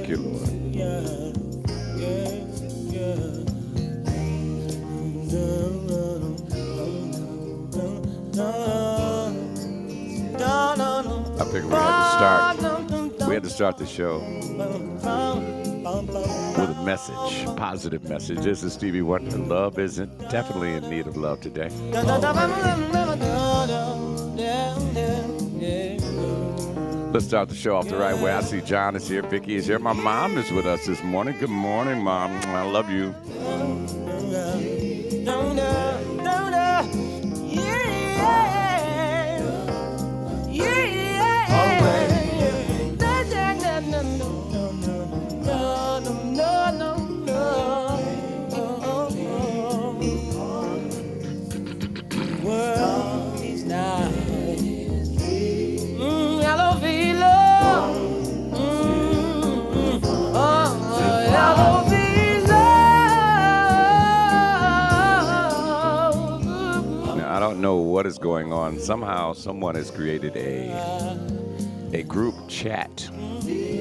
Thank you, Lord. I figured we had to start the show with a message, positive message. This is Stevie Wonder. Love isn't definitely in need of love today. Let's start the show off the right way. I see John is here, Vicky is here. My mom is with us this morning. Good morning, Mom. I love you. I don't know what is going on. Somehow someone has created a group chat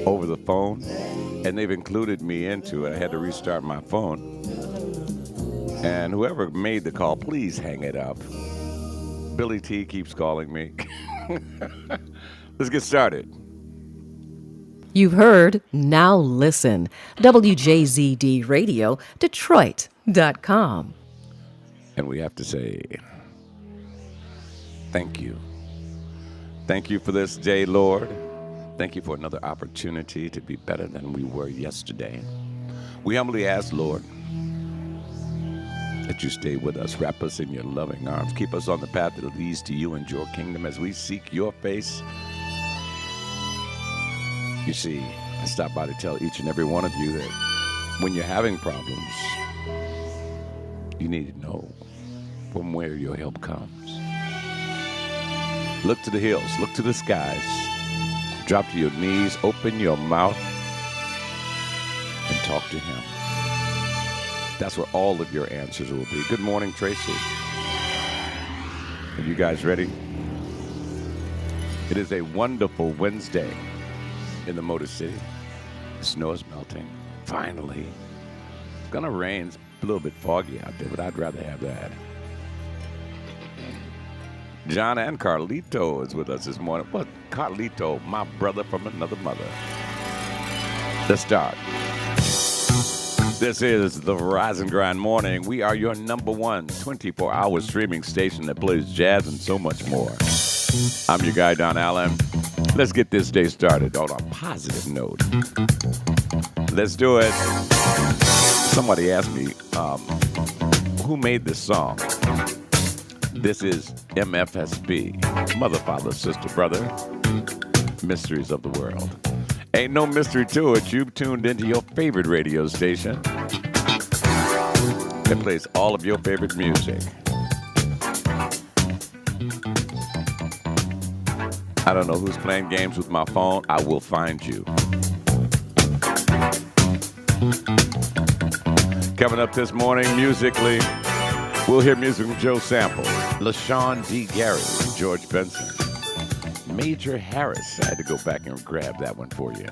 over the phone, and they've included me into it. I had to restart my phone. And whoever made the call, please hang it up. Billy T keeps calling me. Let's get started. You've heard Now Listen. WJZD Radio, Detroit.com. And we have to say thank you. Thank you for this day, Lord. Thank you for another opportunity to be better than we were yesterday. We humbly ask, Lord, that you stay with us, wrap us in your loving arms, keep us on the path that leads to you and your kingdom as we seek your face. You see, I stopped by to tell each and every one of you that when you're having problems, you need to know from where your help comes. Look to the hills, look to the skies, drop to your knees, open your mouth, and talk to him. That's where all of your answers will be. Good morning, Tracy. Are you guys ready? It is a wonderful Wednesday in the Motor City. The snow is melting. Finally. It's gonna rain. It's a little bit foggy out there, but I'd rather have that. John and Carlito is with us this morning. But Carlito, my brother from another mother. Let's start. This is the Rise and Grind Morning. We are your number one 24-hour streaming station that plays jazz and so much more. I'm your guy, Don Allen. Let's get this day started on a positive note. Let's do it. Somebody asked me, who made this song? This is MFSB, Mother, Father, Sister, Brother, Mysteries of the World. Ain't no mystery to it. You've tuned into your favorite radio station that plays all of your favorite music. I don't know who's playing games with my phone. I will find you. Coming up this morning, musically, we'll hear music from Joe Sample, LaShawn D. Gary, George Benson, Major Harris. I had to go back and grab that one for you.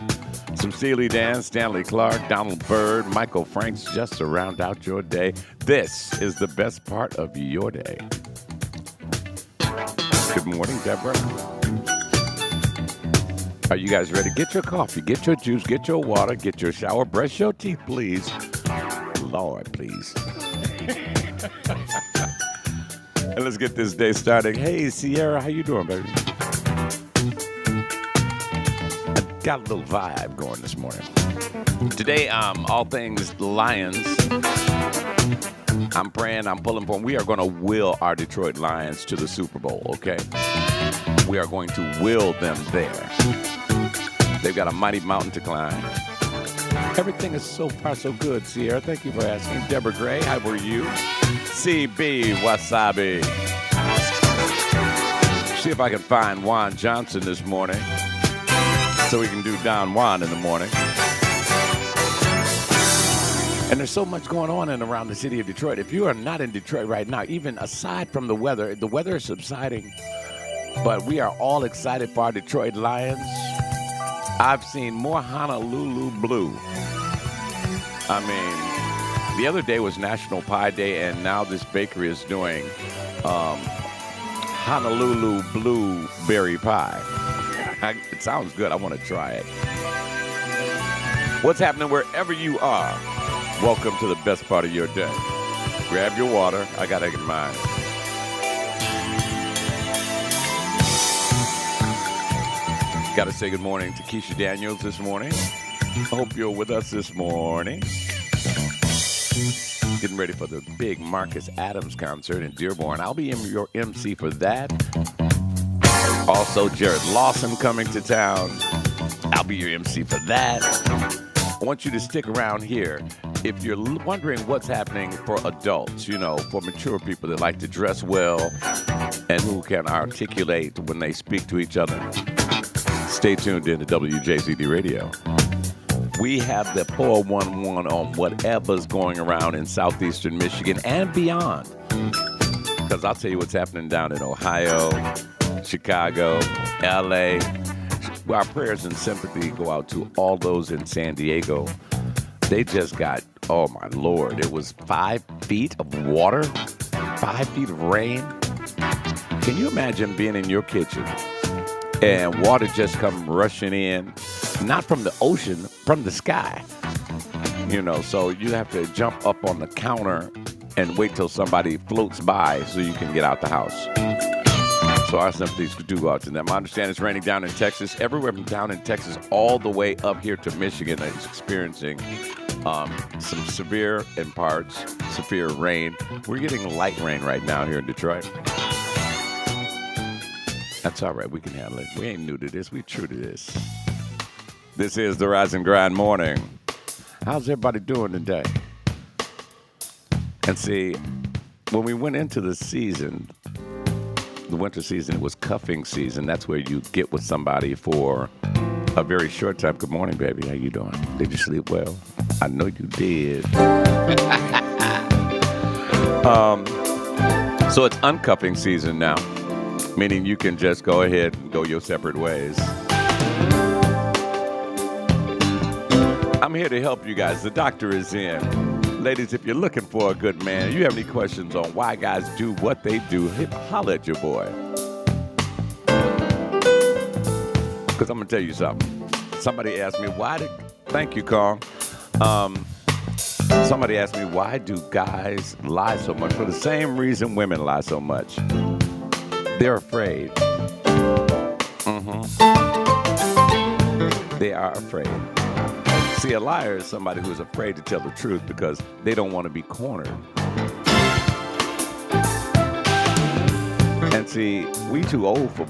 Some Steely Dan, Stanley Clarke, Donald Byrd, Michael Franks, just to round out your day. This is the best part of your day. Good morning, Deborah. Are you guys ready? Get your coffee, get your juice, get your water, get your shower, brush your teeth, please. Lord, please. And let's get this day started. Hey, Sierra, how you doing, baby? Got a little vibe going this morning. Today, all things Lions. I'm praying, I'm pulling for them. We are going to will our Detroit Lions to the Super Bowl, okay? We are going to will them there. They've got a mighty mountain to climb. Everything is so far so good, Sierra. Thank you for asking. Deborah Gray, how were you? CB Wasabi. See if I can find Juan Johnson this morning, so we can do Don Juan in the morning. And there's so much going on in and around the city of Detroit. If you are not in Detroit right now, even aside from the weather is subsiding, but we are all excited for our Detroit Lions. I've seen more Honolulu blue. I mean, the other day was National Pie Day, and now this bakery is doing Honolulu blueberry pie. It sounds good. I want to try it. What's happening wherever you are? Welcome to the best part of your day. Grab your water. I got to get mine. Got to say good morning to Keisha Daniels this morning. I hope you're with us this morning. Getting ready for the big Marcus Adams concert in Dearborn. I'll be your MC for that. Also, Jared Lawson coming to town. I'll be your MC for that. I want you to stick around here. If you're wondering what's happening for adults, you know, for mature people that like to dress well and who can articulate when they speak to each other, stay tuned in to WJZD Radio. We have the 411 on whatever's going around in southeastern Michigan and beyond. Because I'll tell you what's happening down in Ohio, Chicago, LA. Our prayers and sympathy go out to all those in San Diego. They just got, oh my Lord, it was 5 feet of water, 5 feet of rain. Can you imagine being in your kitchen and water just come rushing in, not from the ocean, from the sky? You know, so you have to jump up on the counter and wait till somebody floats by so you can get out the house. So our sympathies do go out to them. I understand it's raining down in Texas. Everywhere from down in Texas all the way up here to Michigan is experiencing some severe, in parts, severe rain. We're getting light rain right now here in Detroit. That's all right. We can handle it. We ain't new to this. We true to this. This is the Rise and Grind Morning. How's everybody doing today? And see, when we went into the season, the winter season, it was cuffing season. That's where you get with somebody for a very short time. Good morning, baby. How you doing? Did you sleep well? I know you did. So it's uncuffing season now, meaning you can just go ahead and go your separate ways. I'm here to help you guys. The doctor is in. Ladies, if you're looking for a good man, you have any questions on why guys do what they do, holler at your boy. Because I'm going to tell you something. Somebody asked me, thank you, Kong. Somebody asked me, why do guys lie so much? For the same reason women lie so much. They're afraid. They are afraid. See, a liar is somebody who's afraid to tell the truth because they don't want to be cornered. And see, we too old for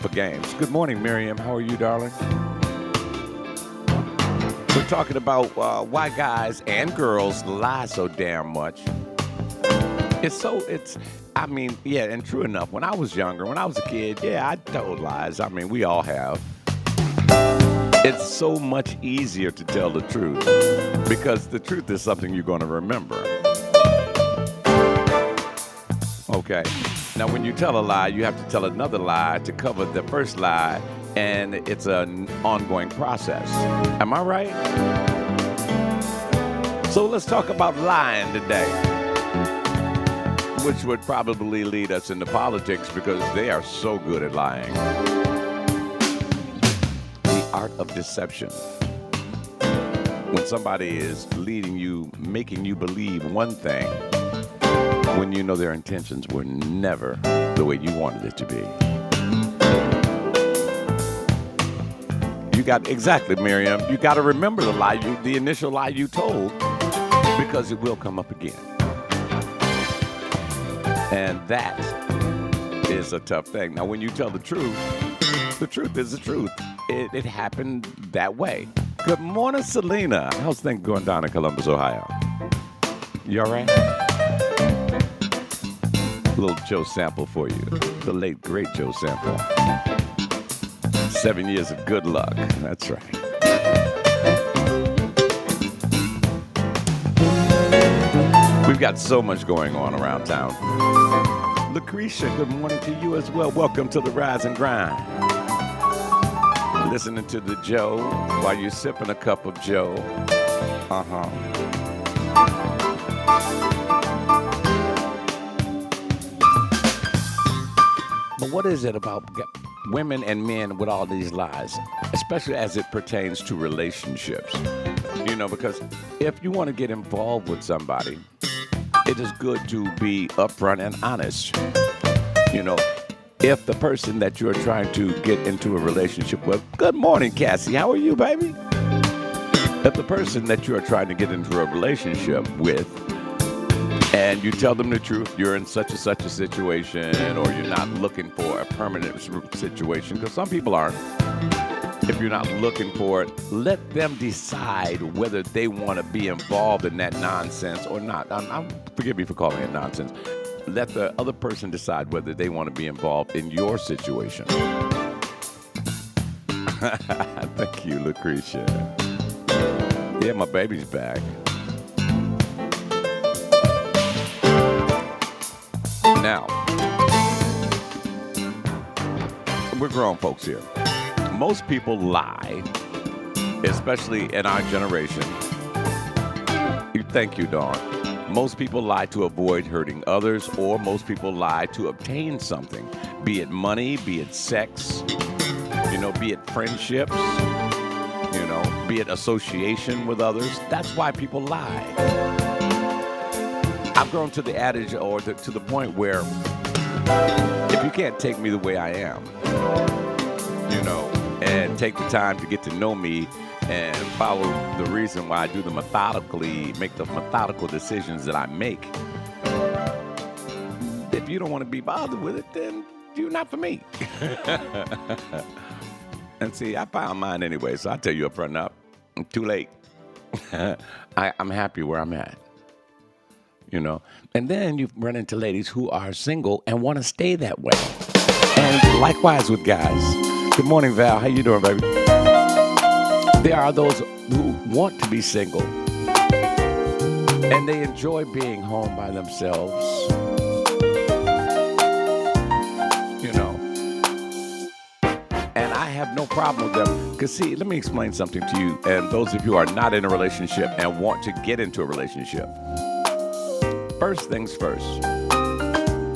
games. Good morning, Miriam. How are you, darling? We're talking about why guys and girls lie so damn much. And true enough, when I was younger, when I was a kid, I told lies. I mean, we all have. It's so much easier to tell the truth because the truth is something you're going to remember. Okay. Now, when you tell a lie, you have to tell another lie to cover the first lie, and it's an ongoing process. Am I right? So let's talk about lying today, which would probably lead us into politics because they are so good at lying. Art of deception. When somebody is leading you, making you believe one thing, when you know their intentions were never the way you wanted it to be. Exactly, Miriam. You got to remember the initial lie you told, because it will come up again. And that is a tough thing. Now, when you tell the truth is the truth. It happened that way. Good morning, Selena. How's things going down in Columbus, Ohio? You all right? A little Joe Sample for you. The late, great Joe Sample. 7 years of good luck. That's right. We've got so much going on around town. Lucretia, good morning to you as well. Welcome to the Rise and Grind. listening to the Joe while you're sipping a cup of Joe. Uh-huh. But what is it about women and men with all these lies, especially as it pertains to relationships? You know, because if you want to get involved with somebody, it is good to be upfront and honest. You know, if the person that you're trying to get into a relationship with, good morning, Cassie, how are you, baby? If the person that you are trying to get into a relationship with, and you tell them the truth, you're in such and such a situation, or you're not looking for a permanent situation, because some people aren't. If you're not looking for it, let them decide whether they want to be involved in that nonsense or not. Forgive me for calling it nonsense. Let the other person decide whether they want to be involved in your situation. Thank you, Lucretia. Yeah, my baby's back. Now, we're grown folks here. Most people lie, especially in our generation. Thank you, Dawn. Most people lie to avoid hurting others, or most people lie to obtain something, be it money, be it sex, be it friendships, be it association with others. That's why people lie. I've grown to the adage, or to the point where if you can't take me the way I am, and take the time to get to know me and follow the reason why I do make the methodical decisions that I make. If you don't want to be bothered with it, then you're not for me. And see, I found mine anyway, so I'll tell you up front up. I'm too late. I'm happy where I'm at. And then you run into ladies who are single and want to stay that way. And likewise with guys. Good morning, Val. How you doing, baby? There are those who want to be single, and they enjoy being home by themselves. And I have no problem with them. Because, see, let me explain something to you, and those of you who are not in a relationship and want to get into a relationship. First things first,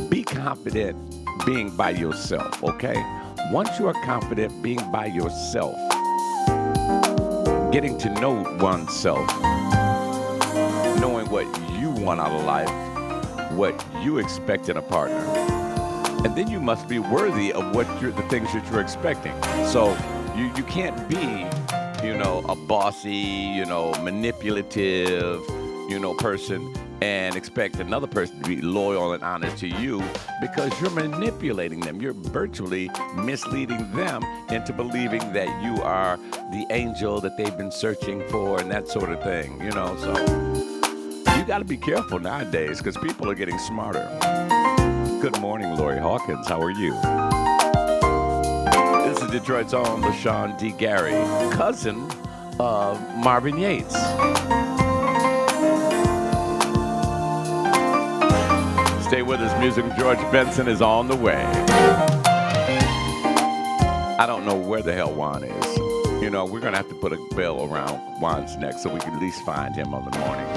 be confident being by yourself, okay? Once you are confident being by yourself, getting to know oneself, knowing what you want out of life, what you expect in a partner, and then you must be worthy of the things that you're expecting. So you can't be, a bossy, manipulative, person, and expect another person to be loyal and honest to you, because you're manipulating them. You're virtually misleading them into believing that you are the angel that they've been searching for and that sort of thing, So you got to be careful nowadays, because people are getting smarter. Good morning, Lori Hawkins. How are you? This is Detroit's own LaShawn D. Gary, cousin of Marvin Yates. Stay with us. Music of George Benson is on the way. I don't know where the hell Juan is. We're going to have to put a bell around Juan's neck so we can at least find him on the morning.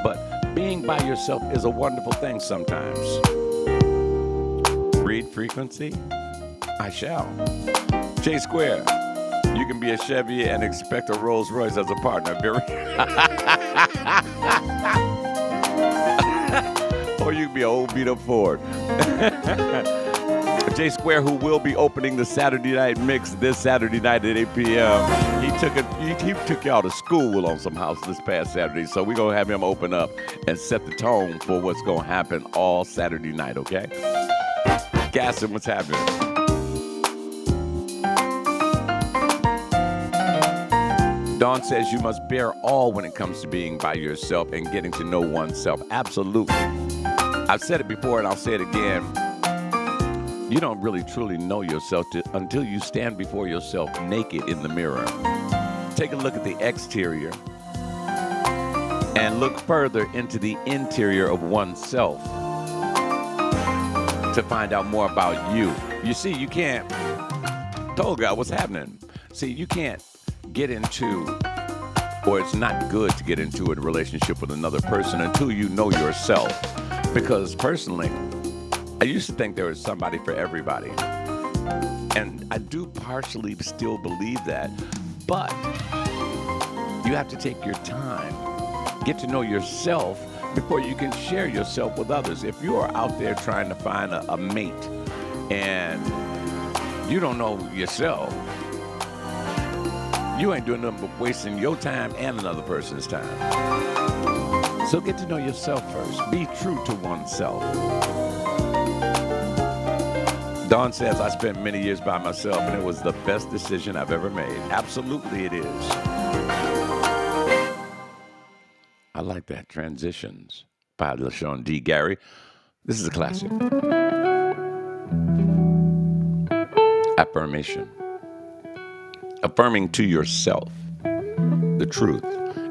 But being by yourself is a wonderful thing sometimes. Read frequency? I shall. J Square. You can be a Chevy and expect a Rolls Royce as a partner. Or you can be an old beat up Ford. J Square, who will be opening the Saturday Night Mix this Saturday night at 8 p.m. He took y'all to school on some house this past Saturday, so we're going to have him open up and set the tone for what's going to happen all Saturday night, okay? Gasson, what's happening? Dawn says you must bear all when it comes to being by yourself and getting to know oneself. Absolutely. I've said it before and I'll say it again. You don't really truly know yourself until you stand before yourself naked in the mirror. Take a look at the exterior and look further into the interior of oneself. to find out more about you. You see, you can't. Told God what's happening. See, you can't get into, or it's not good to get into a relationship with another person until you know yourself. Because personally, I used to think there was somebody for everybody. And I do partially still believe that. But you have to take your time, get to know yourself before you can share yourself with others. If you are out there trying to find a mate and you don't know yourself, you ain't doing nothing but wasting your time and another person's time. So get to know yourself first. Be true to oneself. Dawn says, I spent many years by myself, and it was the best decision I've ever made. Absolutely it is. I like that. Transitions by LaShawn D. Gary. This is a classic. Affirmation. Affirming to yourself the truth.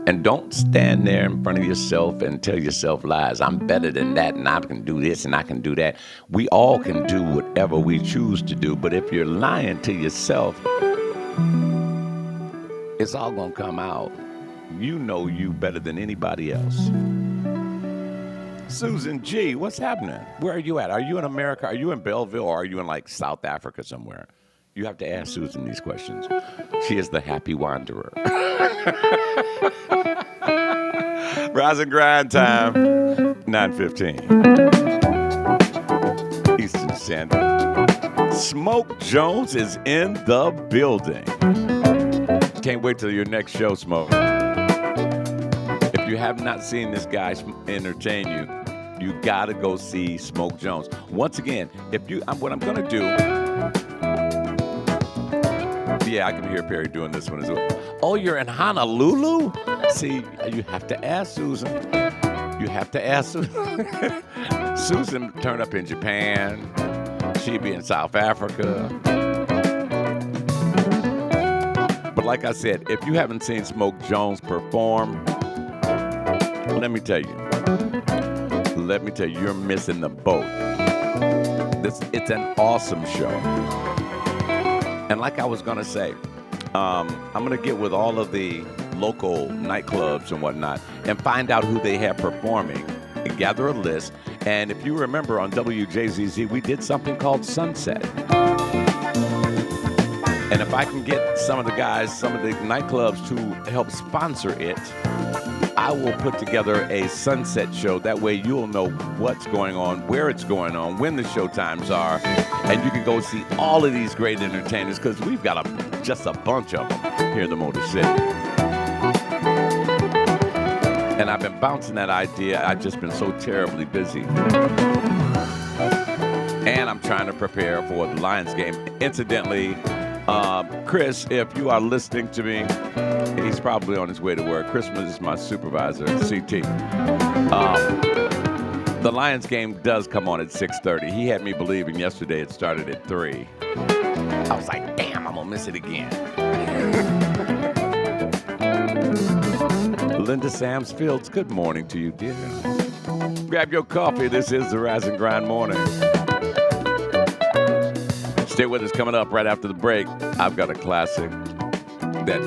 And don't stand there in front of yourself and tell yourself lies. I'm better than that, and I can do this, and I can do that. We all can do whatever we choose to do, but if you're lying to yourself, it's all going to come out. You know you better than anybody else. Susan G., what's happening? Where are you at? Are you in America? Are you in Belleville, or are you in, like, South Africa somewhere? You have to ask Susan these questions. She is the happy wanderer. Rise and grind time, 9:15. Eastern Standard. Smoke Jones is in the building. Can't wait till your next show, Smoke. If you have not seen this guy entertain you, you gotta go see Smoke Jones. Once again, what I'm gonna do. Yeah, I can hear Perry doing this one as well. Oh, you're in Honolulu? See, you have to ask Susan. You have to ask Susan. Susan turned up in Japan. She'd be in South Africa. But like I said, if you haven't seen Smoke Jones perform, let me tell you, you're missing the boat. It's an awesome show. And like I was going to say, I'm going to get with all of the local nightclubs and whatnot and find out who they have performing and gather a list. And if you remember on WJZZ, we did something called Sunset. And if I can get some of the guys, some of the nightclubs to help sponsor it, I will put together a sunset show. That way you'll know what's going on, where it's going on, when the show times are, and you can go see all of these great entertainers because we've got just a bunch of them here in the Motor City. And I've been bouncing that idea. I've just been so terribly busy. And I'm trying to prepare for the Lions game. Incidentally, Chris, if you are listening to me, he's probably on his way to work. Christmas is my supervisor, CT. The Lions game does come on at 6:30. He had me believing yesterday it started at 3. I was like, damn, I'm going to miss it again. Linda Sams Fields, good morning to you, dear. Grab your coffee. This is the Rise and Grind Morning. Stay with us. Coming up right after the break, I've got a classic that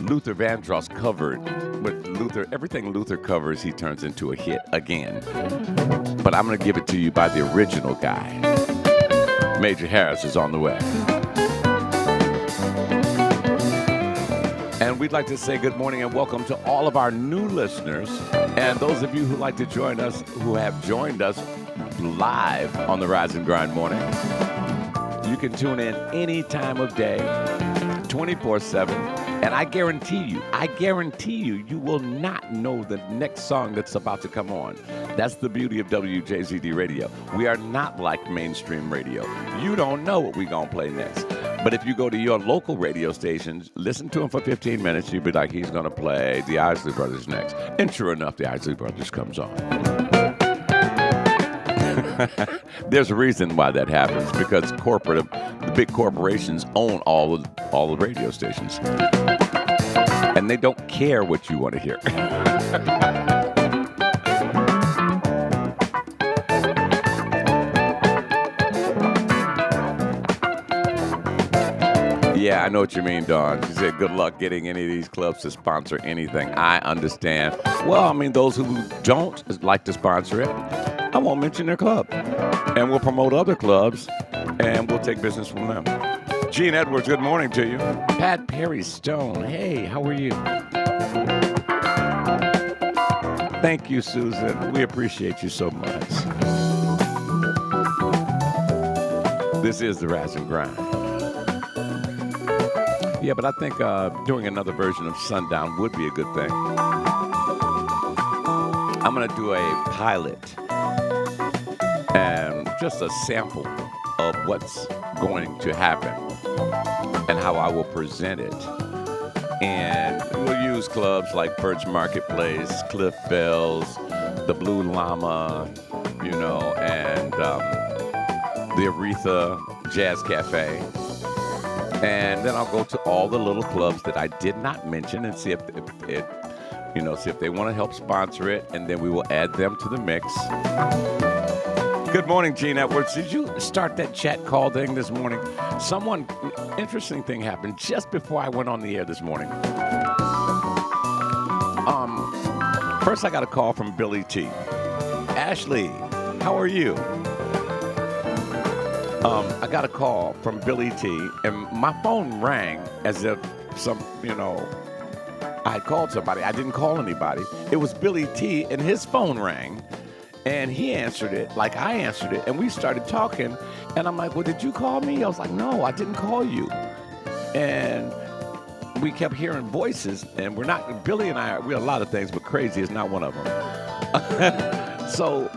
Luther Vandross covered. But everything Luther covers, he turns into a hit again. But I'm going to give it to you by the original guy. Major Harris is on the way. And we'd like to say good morning and welcome to all of our new listeners. And those of you who like to join us, who have joined us live on the Rise and Grind Morning. You can tune in any time of day, 24/7. And I guarantee you, you will not know the next song that's about to come on. That's the beauty of WJZD Radio. We are not like mainstream radio. You don't know what we're going to play next. But if you go to your local radio stations, listen to them for 15 minutes, you'll be like, he's going to play the Isley Brothers next. And sure enough, the Isley Brothers comes on. There's a reason why that happens, because the big corporations own all the radio stations. And they don't care what you want to hear. Yeah, I know what you mean, Dawn. She said, good luck getting any of these clubs to sponsor anything. I understand. Well, I mean, those who don't like to sponsor it, I won't mention their club. And we'll promote other clubs, and we'll take business from them. Gene Edwards, good morning to you. Pat Perry Stone, hey, how are you? Thank you, Susan. We appreciate you so much. This is the Raz and Grind. Yeah, but I think doing another version of Sundown would be a good thing. I'm going to do a pilot and just a sample of what's going to happen and how I will present it. And we'll use clubs like Perch Marketplace, Cliff Bells, the Blue Llama, you know, and the Aretha Jazz Cafe. And then I'll go to all the little clubs that I did not mention and see if they want to help sponsor it, and then we will add them to the mix. Good morning, Gene Edwards. Did you start that chat call thing this morning? Interesting thing happened just before I went on the air this morning. First I got a call from Billy T. Ashley, how are you? I got a call from Billy T, and my phone rang as if I had called somebody. I didn't call anybody. It was Billy T, and his phone rang, and he answered it like I answered it, and we started talking, and I'm like, well, did you call me? I was like, no, I didn't call you. And we kept hearing voices, and Billy and I, we're a lot of things, but crazy is not one of them. So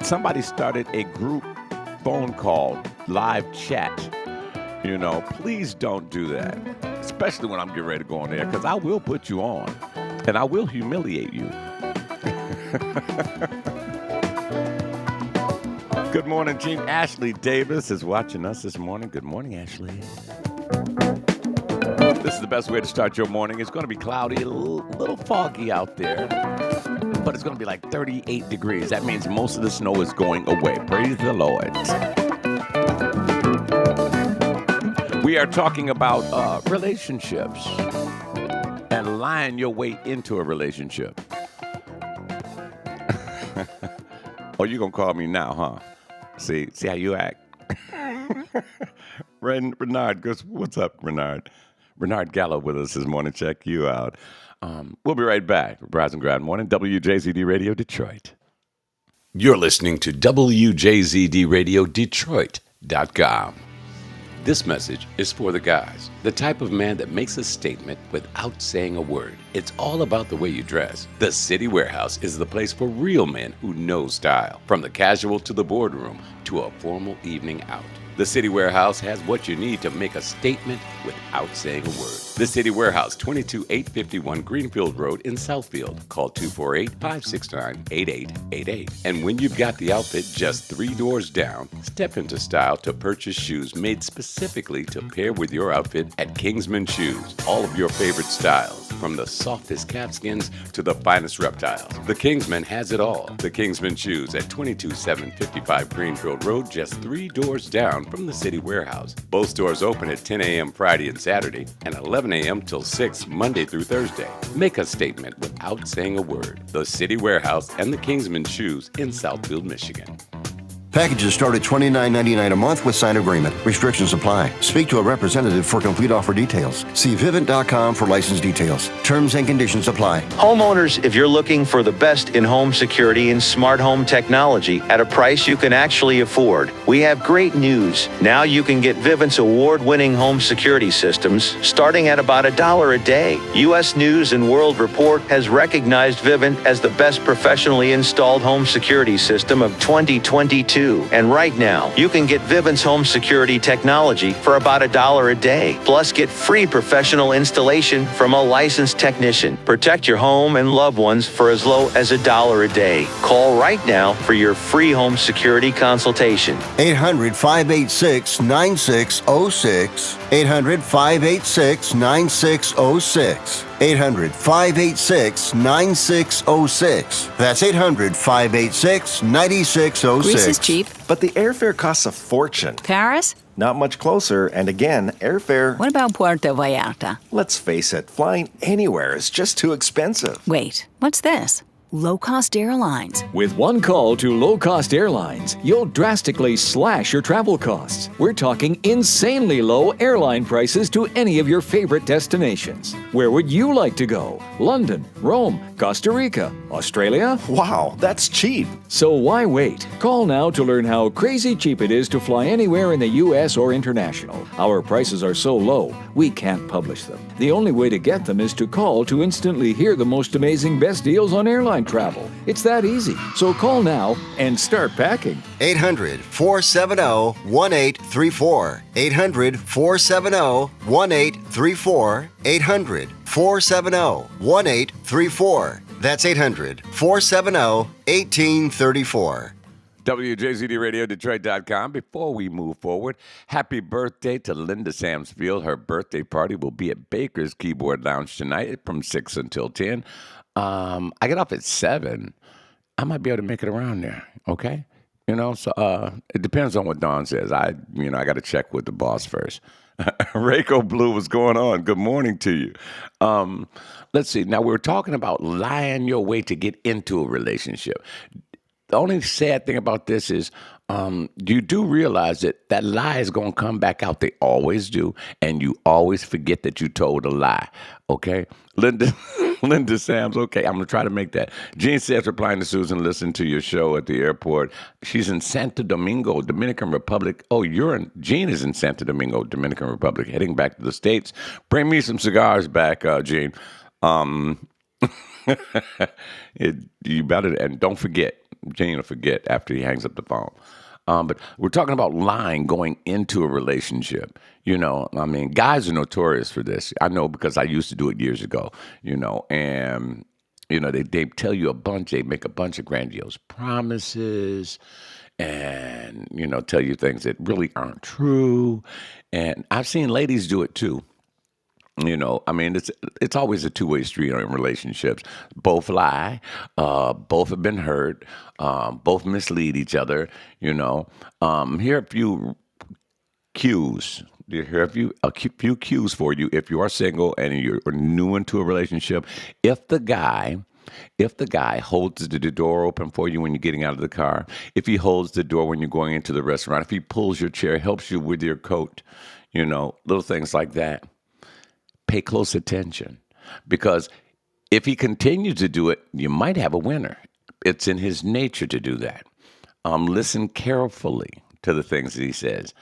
somebody started a group phone call, live chat. Please don't do that, especially when I'm getting ready to go on there, because I will put you on, and I will humiliate you. Good morning, Gene. Ashley Davis is watching us this morning. Good morning, Ashley. This is the best way to start your morning. It's going to be cloudy, a little foggy out there, but it's going to be like 38 degrees. That means most of the snow is going away. Praise the Lord. We are talking about relationships and lying your way into a relationship. Oh, you're going to call me now, huh? See how you act? Renard, what's up, Renard? Renard Gallo with us this morning. Check you out. We'll be right back. Rise and Grind Morning, WJZD Radio Detroit. You're listening to WJZD Radio Detroit.com. This message is for the guys, the type of man that makes a statement without saying a word. It's all about the way you dress. The City Warehouse is the place for real men who know style, from the casual to the boardroom to a formal evening out. The City Warehouse has what you need to make a statement without saying a word. The City Warehouse, 22851 Greenfield Road in Southfield. Call 248-569-8888. And when you've got the outfit just 3 doors down, step into style to purchase shoes made specifically to pair with your outfit at Kingsman Shoes. All of your favorite styles, from the softest calfskins to the finest reptiles. The Kingsman has it all. The Kingsman Shoes at 22755 Greenfield Road, just 3 doors down from the City Warehouse. Both stores open at 10 a.m. Friday and Saturday and 11 a.m. till 6 Monday through Thursday. Make a statement without saying a word. The City Warehouse and the Kingsman Shoes in Southfield, Michigan. Packages start at $29.99 a month with signed agreement. Restrictions apply. Speak to a representative for complete offer details. See Vivint.com for license details. Terms and conditions apply. Homeowners, if you're looking for the best in home security and smart home technology at a price you can actually afford, we have great news. Now you can get Vivint's award-winning home security systems starting at about $1 a day. U.S. News and World Report has recognized Vivint as the best professionally installed home security system of 2022. And right now, you can get Vivint's home security technology for about $1 a day. Plus, get free professional installation from a licensed technician. Protect your home and loved ones for as low as $1 a day. Call right now for your free home security consultation. 800-586-9606. 800-586-9606. 800-586-9606. That's 800-586-9606. Greece is cheap. But the airfare costs a fortune. Paris? not much closer, and again, airfare... What about Puerto Vallarta? Let's face it, flying anywhere is just too expensive. Wait, what's this? Low-cost airlines. With one call to low-cost airlines, you'll drastically slash your travel costs. We're talking insanely low airline prices to any of your favorite destinations. Where would you like to go? London, Rome, Costa Rica, Australia? Wow, that's cheap. So why wait? Call now to learn how crazy cheap it is to fly anywhere in the U.S. or international. Our prices are so low, we can't publish them. The only way to get them is to call to instantly hear the most amazing best deals on airline travel. It's that easy. So call now and start packing. 800-470-1834. 800-470-1834. 800-470-1834. That's 800-470-1834. WJZD Radio, Detroit.com. Before we move forward, happy birthday to Linda Samsfield. Her birthday party will be at Baker's Keyboard Lounge tonight from 6 until 10. I get off at 7. I might be able to make it around there, okay? So it depends on what Dawn says. I got to check with the boss first. Rayco Blue, what's going on? Good morning to you. Let's see. Now, we're talking about lying your way to get into a relationship. The only sad thing about this is you do realize that lie is going to come back out. They always do. And you always forget that you told a lie. Okay? Linda Sams, okay, I'm going to try to make that. Jean says, replying to Susan, listen to your show at the airport. She's in Santo Domingo, Dominican Republic. Oh, Jean is in Santo Domingo, Dominican Republic, heading back to the States. Bring me some cigars back, Jean. You better, and don't forget. Jane will forget after he hangs up the phone. But we're talking about lying going into a relationship. Guys are notorious for this. I know because I used to do it years ago, and, they tell you they make a bunch of grandiose promises and, tell you things that really aren't true. And I've seen ladies do it too. It's always a two-way street in relationships. Both lie, both have been hurt, both mislead each other. Here are a few cues. Here are a few cues for you if you are single and you're new into a relationship. If the guy holds the door open for you when you're getting out of the car, if he holds the door when you're going into the restaurant, if he pulls your chair, helps you with your coat, little things like that. Pay close attention, because if he continues to do it, you might have a winner. It's in his nature to do that. Listen carefully to the things that he says.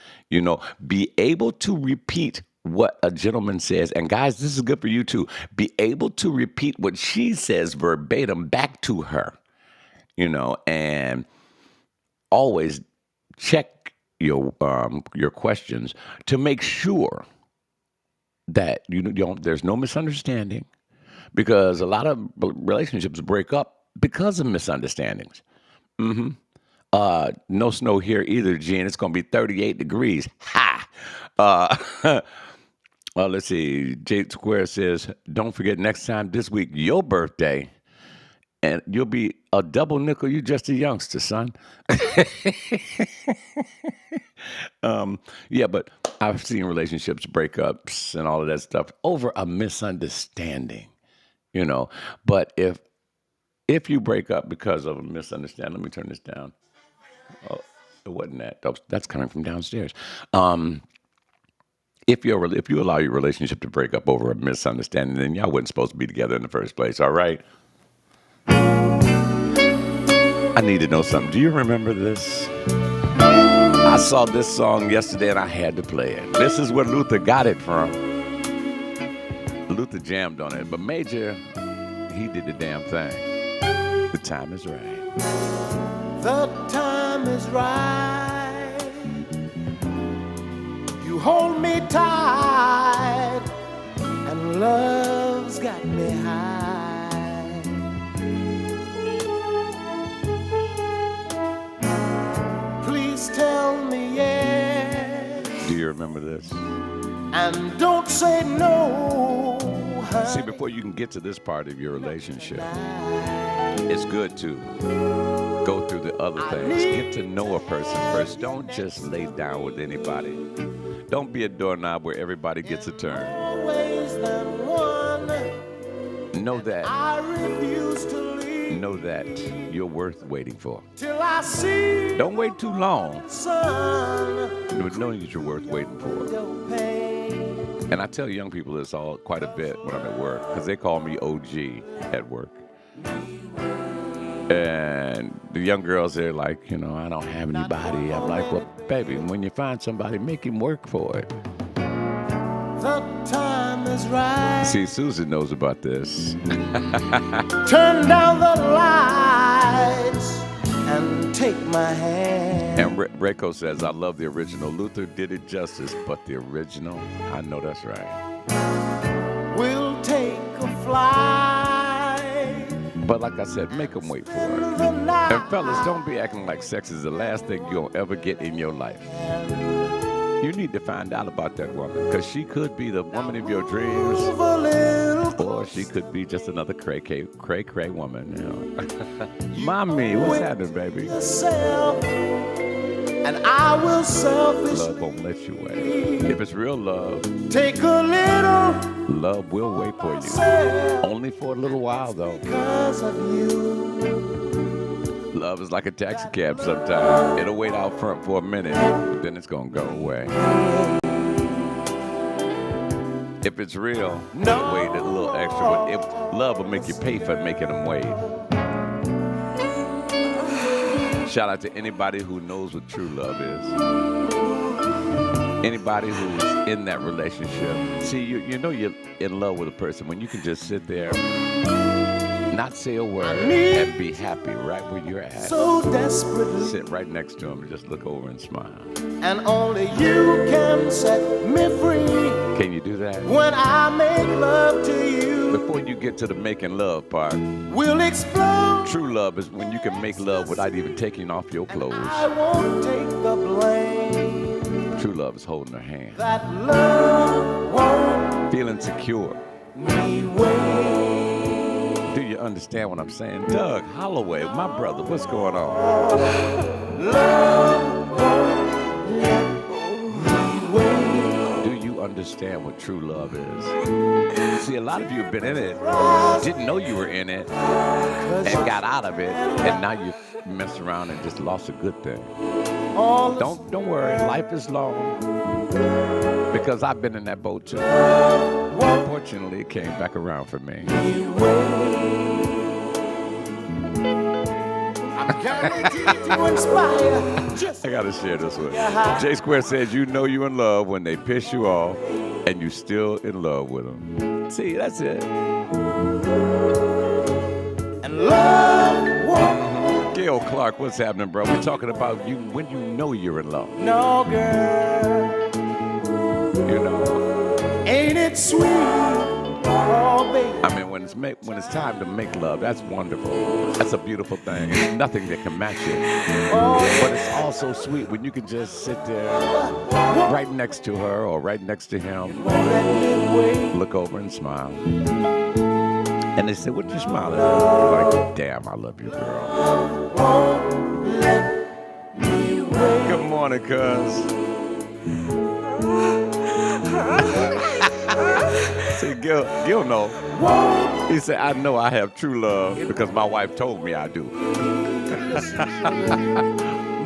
Be able to repeat what a gentleman says. And guys, this is good for you too. Be able to repeat what she says verbatim back to her. And always check your questions to make sure that there's no misunderstanding, because a lot of relationships break up because of misunderstandings. No snow here either, Gene. It's going to be 38 degrees. Ha! Let's see. Jade Square says, don't forget next time this week, your birthday, and you'll be a double nickel. You're just a youngster, son. But I've seen relationships, breakups, and all of that stuff over a misunderstanding, But if you break up because of a misunderstanding, let me turn this down. Oh, it wasn't that. That's coming from downstairs. If you allow your relationship to break up over a misunderstanding, then y'all wasn't supposed to be together in the first place, all right? I need to know something. Do you remember this? I saw this song yesterday and I had to play it. This is where Luther got it from. Luther jammed on it, but Major, he did the damn thing. The time is right. The time is right. You hold me tight, and love's got me high. Please tell me yes. Do you remember this? And don't say no, honey. See, before you can get to this part of your relationship, it's good to go through the other things. Get to know a person first. Don't just lay down with anybody. Don't be a doorknob where everybody gets a turn. Know that. I refuse to leave. Know that you're worth waiting for. Till I see. Don't wait too long. Sun. Knowing that you're worth waiting for. And I tell young people this all quite a bit when I'm at work, because they call me OG at work. And the young girls, they're like, I don't have anybody. I'm like, well, baby, when you find somebody, make him work for it. The time is right. See, Susan knows about this. Turn down the lights and take my hand. And Rayco says, I love the original. Luther did it justice, but the original, I know that's right. We'll take a flight. But like I said, make them wait for it. And fellas, don't be acting like sex is the last thing you'll ever get in your life. You need to find out about that woman, because she could be the woman of your dreams, or she could be just another cray woman. Mommy, what's happening, baby? And I will selfish. Love won't let you wait. If it's real love, take a little. Love will wait for you. Only for a little while, though. Because of you. Love is like a taxi cab sometimes. It'll wait out front for a minute, but then it's going to go away. If it's real, it'll wait a little extra, but love will make you pay for making them wait. Shout out to anybody who knows what true love is. Anybody who's in that relationship. See, you know you're in love with a person when you can just sit there, not say a word, and be happy right where you're at. So desperately. Sit right next to him and just look over and smile. And only you can set me free. Can you do that? When I make love to you. Before you get to the making love part, we'll explode. True love is when you can make love without even taking off your clothes. And I won't take the blame. True love is holding her hand. That love won't feeling secure. Me wait. Do you understand what I'm saying? Doug Holloway, my brother, what's going on? Love won't let me wait. Do you understand what true love is? See, a lot of you have been in it, didn't know you were in it, and got out of it, and now you messed around and just lost a good thing. Don't worry, life is long, because I've been in that boat too. Unfortunately, it came back around for me. I gotta share this one. J Square says, you know you're in love when they piss you off and you still in love with them. See, that's it. And love won't. Gail Clark, what's happening, bro? We're talking about you when you know you're in love. No, girl. You know. Ain't it sweet? Oh, baby. I mean, when it's time to make love, that's wonderful. That's a beautiful thing. There's nothing that can match it. But it's also sweet when you can just sit there right next to her or right next to him, look over and smile. And they say, what you smiling at? You're like, damn, I love you, girl. Good morning, cuz. See, Gil know. He said, I know I have true love because my wife told me I do.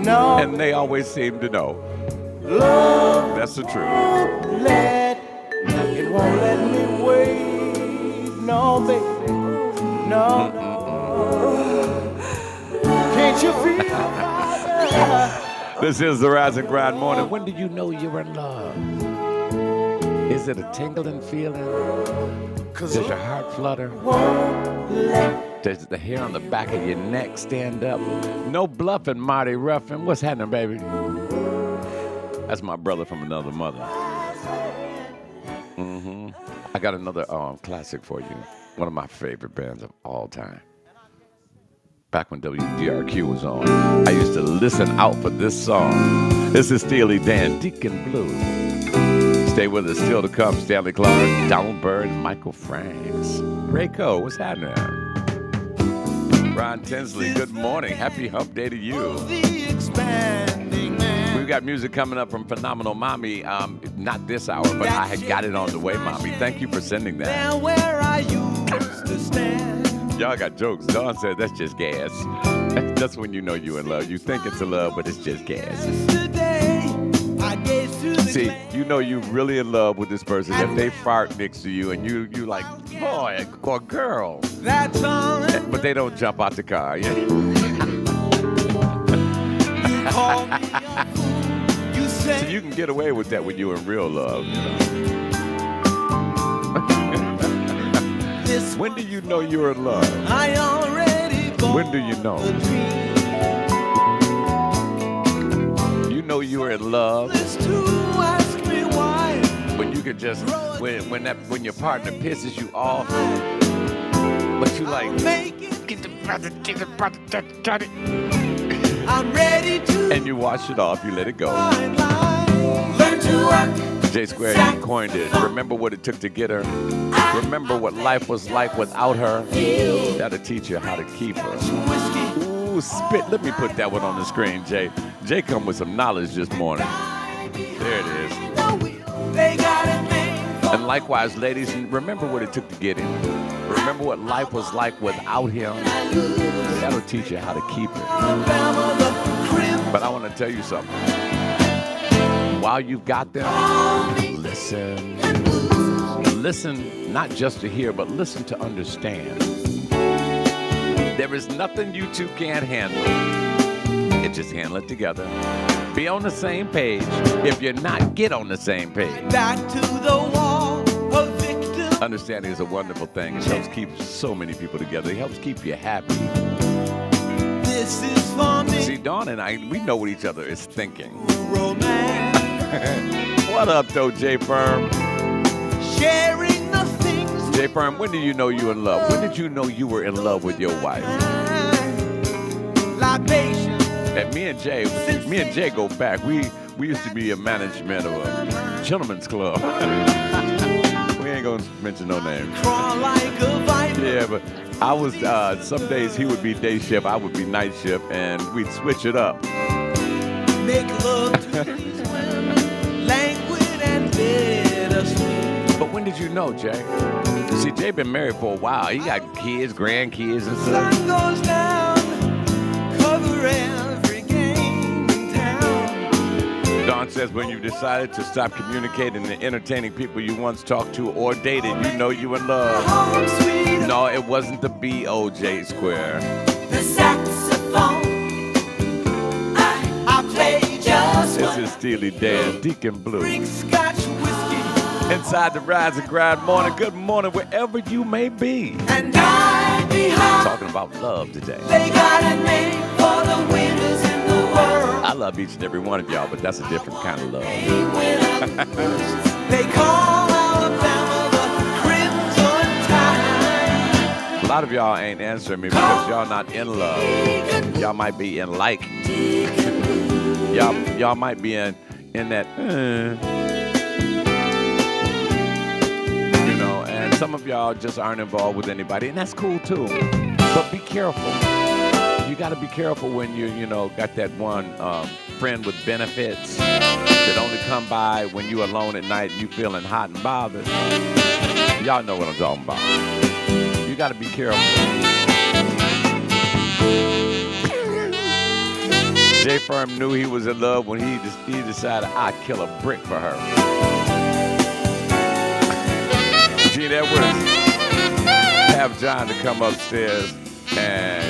No. And they always seem to know. Love. That's the truth. It won't let me wait. No, baby. No. Can't you feel it? This is the Rise and Grind Morning. When do you know you're in love? Is it a tingling feeling? Does your heart flutter? Does the hair on the back of your neck stand up? No bluffing, Marty Ruffin. What's happening, baby? That's my brother from another mother. I got another classic for you. One of my favorite bands of all time. Back when WDRQ was on, I used to listen out for this song. This is Steely Dan, Deacon Blue. Stay with us, still to come. Stanley Clark, Donald Byrd, Michael Franks. Rayco, what's happening? Ron Tinsley, good morning. Happy hump day to you. The expanding man. We've got music coming up from Phenomenal Mommy. Not this hour, but I had got it on the way, Mommy. Thank you for sending that. Now where I used to stand. Y'all got jokes. Dawn said that's just gas. That's when you know you're in love. You think it's a love, but it's just gas. Yesterday, I gazed through the See, glass. you know you're really in love with this person if they fart next to you and you like, boy, or girl. That's all. But they don't jump out the car. Yeah. Call me a fool. You say So you can get away with that when you're in real love. You know? this. When do you know you're in love? I already bought When do you know? the dream. You know you're in love This to ask me why. when you can just when your partner pisses you off, but you like Make it. get the brother, cut it, I'm ready to and you wash it off. You let it go. find life. Learn to work. J Square, you coined it. Remember what it took to get her. Remember what life was like without her. That'll teach you how to keep her. Whiskey. Ooh, spit. Let me put that one on the screen, Jay. Jay come with some knowledge this morning. There it is. They got it made. And likewise, ladies, remember what it took to get him. Remember what life was like without him. That'll teach you how to keep it. Alabama, the crib. But I want to tell you something. While you've got them, listen. Listen not just to hear, but listen to understand. There is nothing you two can't handle. You just handle it together. Be on the same page. If you're not, get on the same page. Back to the wall of victim. Understanding is a wonderful thing. It helps keep so many people together. It helps keep you happy. This is for me. See, Dawn and I, we know what each other is thinking. Romance. What up, though, J Firm? Sharing the things. J Firm, when did you know you were in love? When did you know you were in love with your wife? Libation. And me and Jay go back. We used to be a management of a gentleman's club. We ain't gonna mention no names. Crawl like a viper. Yeah, but I was some days he would be day shift, I would be night shift, and we'd switch it up. Make love to these women. Languid and bittersweet. But when did you know, Jay? See, Jay been married for a while. He got kids, grandkids, and stuff. Sun goes down. Cover every game in town. Dawn says when you decided to stop communicating and entertaining people you once talked to or dated, you know you in love. Home sweet. No, it wasn't the B-O-J Square. The saxophone. I play just This one. is Steely Dan, Deacon Blue. Drink Scotch whiskey. Inside the Rise and Grind morning. Good morning, wherever you may be. And I'd be high. Talking about love today. They got it made for the winners in the world. I love each and every one of y'all, but that's a different kind of love. They call Alabama the Crimson Tide. A lot of y'all ain't answering me because y'all not in love. Y'all might be in like. Y'all might be in that. You know, and some of y'all just aren't involved with anybody, and that's cool too. But be careful. You got to be careful when you got that one friend with benefits that only come by when you alone at night and you feeling hot and bothered. Y'all know what I'm talking about. You got to be careful. J Firm knew he was in love when he decided I'd kill a brick for her. Gene Edwards, have John to come upstairs and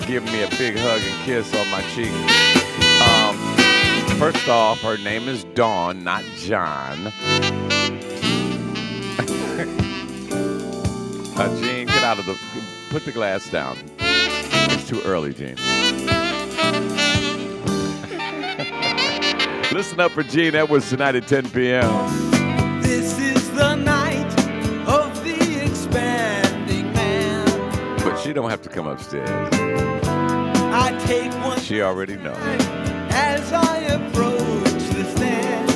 give me a big hug and kiss on my cheek. First off, her name is Dawn, not John. Gene, get out of the... Put the glass down. It's too early, Gene. Listen up for Gene Edwards tonight at 10 p.m. This is the night of the expanding man. But she don't have to come upstairs. I take one She already knows. as I approach the stand.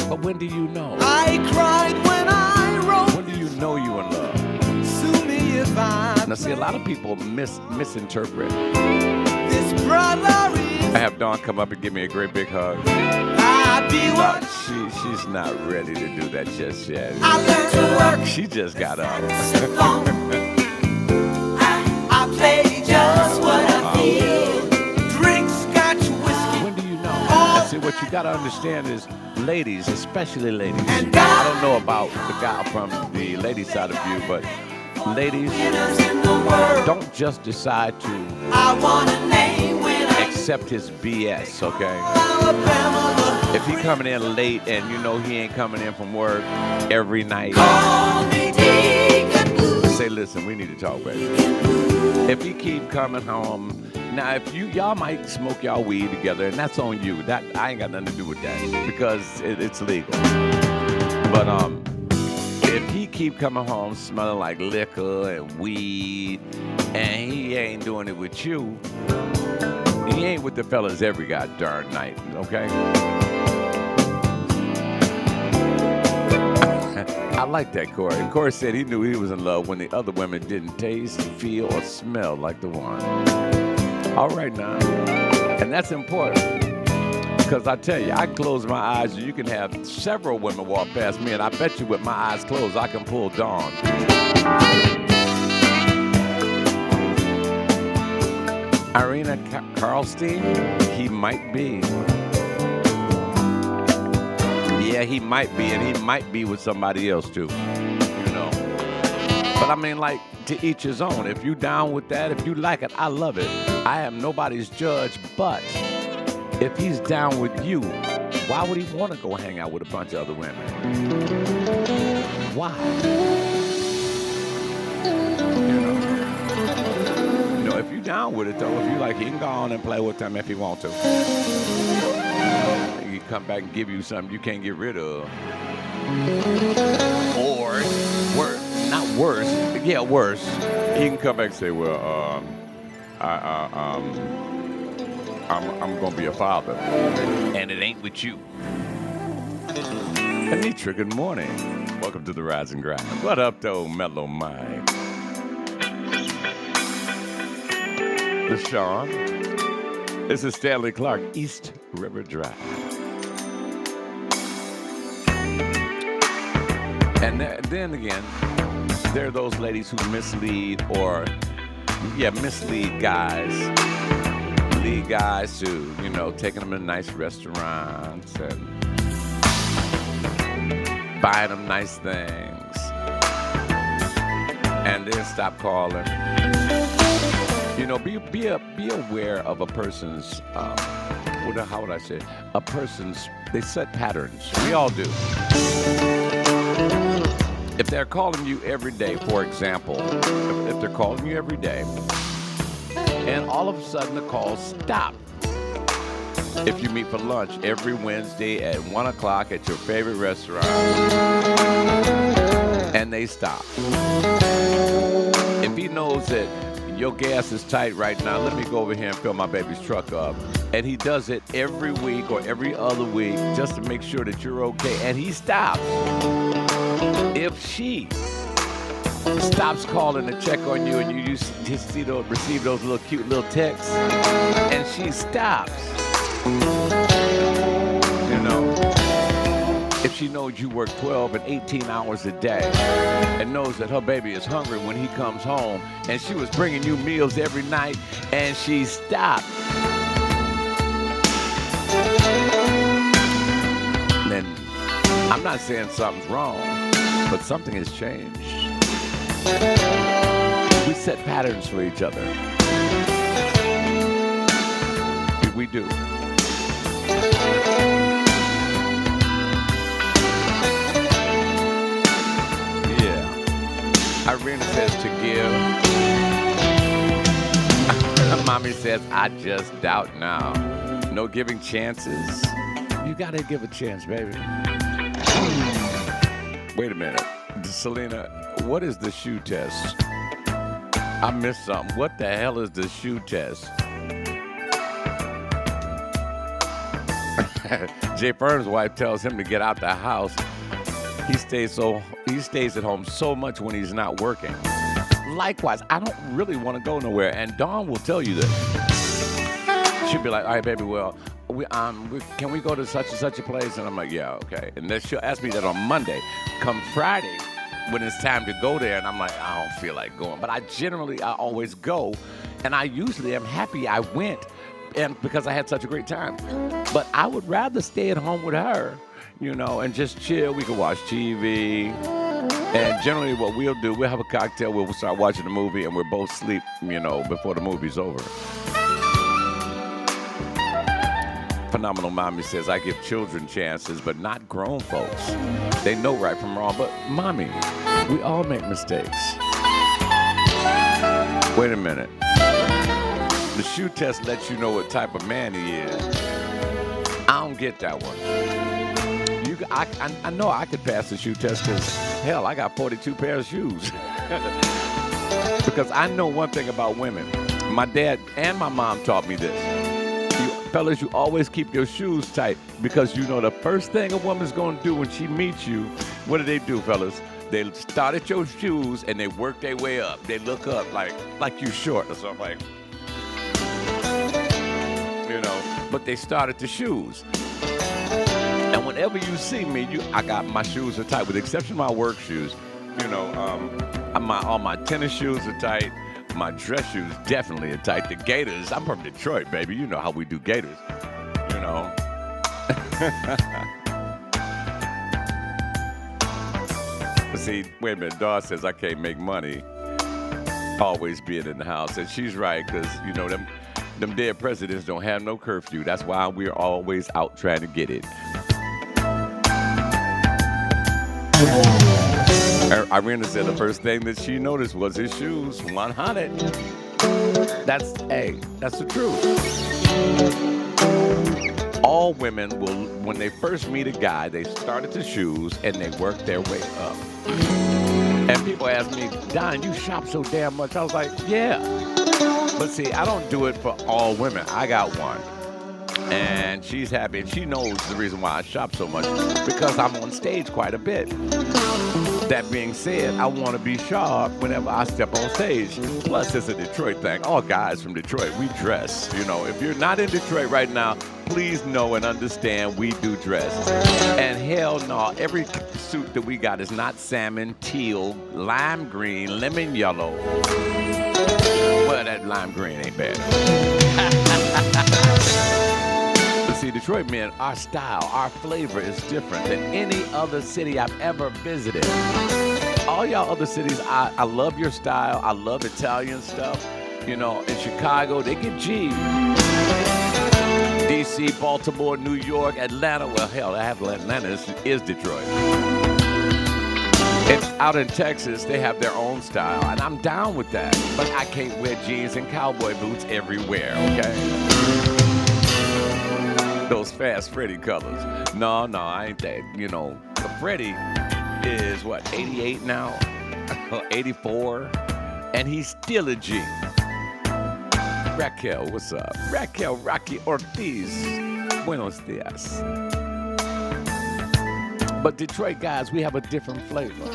But when do you know? I cried when I wrote. When do you know you in love? Sue me if I Now, see, a lot of people misinterpret. this brother is I have Dawn come up and give me a great big hug. I be No, what she's not ready to do that just yet. I learned to work She just got up. I play just what I feel. Drink scotch whiskey. When do you know? Now, see, what you got to understand is, ladies, especially ladies. I don't know about the guy from the lady side of you, but ladies, don't just decide to I want a name when I accept his BS, okay? Alabama. If he coming in late and you know he ain't coming in from work every night, Call me Deacon Blue. say, listen, we need to talk, baby. If he keep coming home, now if y'all might smoke y'all weed together, and that's on you. That I ain't got nothing to do with that because it's legal. But if he keep coming home smelling like liquor and weed, and he ain't doing it with you, he ain't with the fellas every goddamn night, okay? I like that, Corey. And Corey said he knew he was in love when the other women didn't taste, feel, or smell like the one. All right now. And that's important. Because I tell you, I close my eyes and you can have several women walk past me, and I bet you with my eyes closed, I can pull Dawn. Irina Karlstein, he might be. Yeah, he might be, and he might be with somebody else too, you know. But I mean, like, to each his own. If you down with that, if you like it, I love it. I am nobody's judge, but if he's down with you, why would he want to go hang out with a bunch of other women? Why? You know, if you down with it, though, if you like, he can go on and play with them if he want to. He come back and give you something you can't get rid of. Or, worse, not worse, yeah, worse. He can come back and say, well, I'm gonna be a father, and it ain't with you. Anitra, good morning. Welcome to the Rise and Grind. What up, though, Mellow Mind? LaShawn. This is Stanley Clark, East River Drive. And then again, there are those ladies who mislead guys. Lead guys to, you know, taking them to nice restaurants and buying them nice things. And then stop calling. You know, be aware of a person's, how would I say, they set patterns. We all do. If they're calling you every day, for example, if they're calling you every day, and all of a sudden the calls stop. If you meet for lunch every Wednesday at 1 o'clock at your favorite restaurant, and they stop. If he knows that your gas is tight right now, let me go over here and fill my baby's truck up. And he does it every week or every other week just to make sure that you're okay, and he stops. If she stops calling to check on you and you just receive those little cute little texts, and she stops, you know, if she knows you work 12 and 18 hours a day and knows that her baby is hungry when he comes home, and she was bringing you meals every night and she stopped, then I'm not saying something's wrong, but something has changed. We set patterns for each other. We do. Yeah. Irene says to give. Mommy says, I just doubt now. No giving chances. You gotta give a chance, baby. Wait a minute. Selena, what is the shoe test? I missed something. What the hell is the shoe test? Jay Fern's wife tells him to get out the house. He stays at home so much when he's not working. likewise, I don't really want to go nowhere. And Dawn will tell you this. She'll be like, all right, baby, well, can we go to such and such a place? And I'm like, yeah, okay. And then she'll ask me that on Monday. Come Friday, when it's time to go there, and I'm like, I don't feel like going. But I always go, and I usually am happy I went, and because I had such a great time. But I would rather stay at home with her, and just chill. We could watch TV. And generally what we'll do, we'll have a cocktail, we'll start watching the movie, and we'll both sleep, before the movie's over. Phenomenal Mommy says, I give children chances, but not grown folks. They know right from wrong, but Mommy, we all make mistakes. Wait a minute. The shoe test lets you know what type of man he is. I don't get that one. I know I could pass the shoe test because, hell, I got 42 pairs of shoes. Because I know one thing about women. My dad and my mom taught me this. Fellas, you always keep your shoes tight because the first thing a woman's going to do when she meets you, what do, fellas? They start at your shoes and they work their way up. They look up like you short or something but they start at the shoes. And whenever you see me, I got my shoes are tight, with the exception of my work shoes. All my tennis shoes are tight. My dress shoes definitely are tight. The Gators, I'm from Detroit, baby. You know how we do Gators. See, wait a minute. Dawn says I can't make money always being in the house. And she's right, because, them dead presidents don't have no curfew. That's why we're always out trying to get it. Irina said the first thing that she noticed was his shoes. 100. That's the truth. All women will, when they first meet a guy, they start at the shoes and they work their way up. And people ask me, Don, you shop so damn much. I was like, yeah. But see, I don't do it for all women. I got one. And she's happy, and she knows the reason why I shop so much, because I'm on stage quite a bit. That being said, I want to be sharp whenever I step on stage. Plus, it's a Detroit thing. All guys from Detroit, we dress. If you're not in Detroit right now, please know and understand we do dress. And hell no, every suit that we got is not salmon, teal, lime green, lemon yellow. Well, that lime green ain't bad. See, Detroit men, our style, our flavor is different than any other city I've ever visited. All y'all other cities, I love your style. I love Italian stuff. In Chicago, they get G. D.C., Baltimore, New York, Atlanta. Well, hell, Atlanta is Detroit. And out in Texas, they have their own style, and I'm down with that. But I can't wear jeans and cowboy boots everywhere, okay? Those Fast Freddy colors. No, I ain't that. Freddy is, 88 now? 84? And he's still a G. Raquel, what's up? Raquel Rocky Ortiz. Buenos dias. But Detroit guys, we have a different flavor.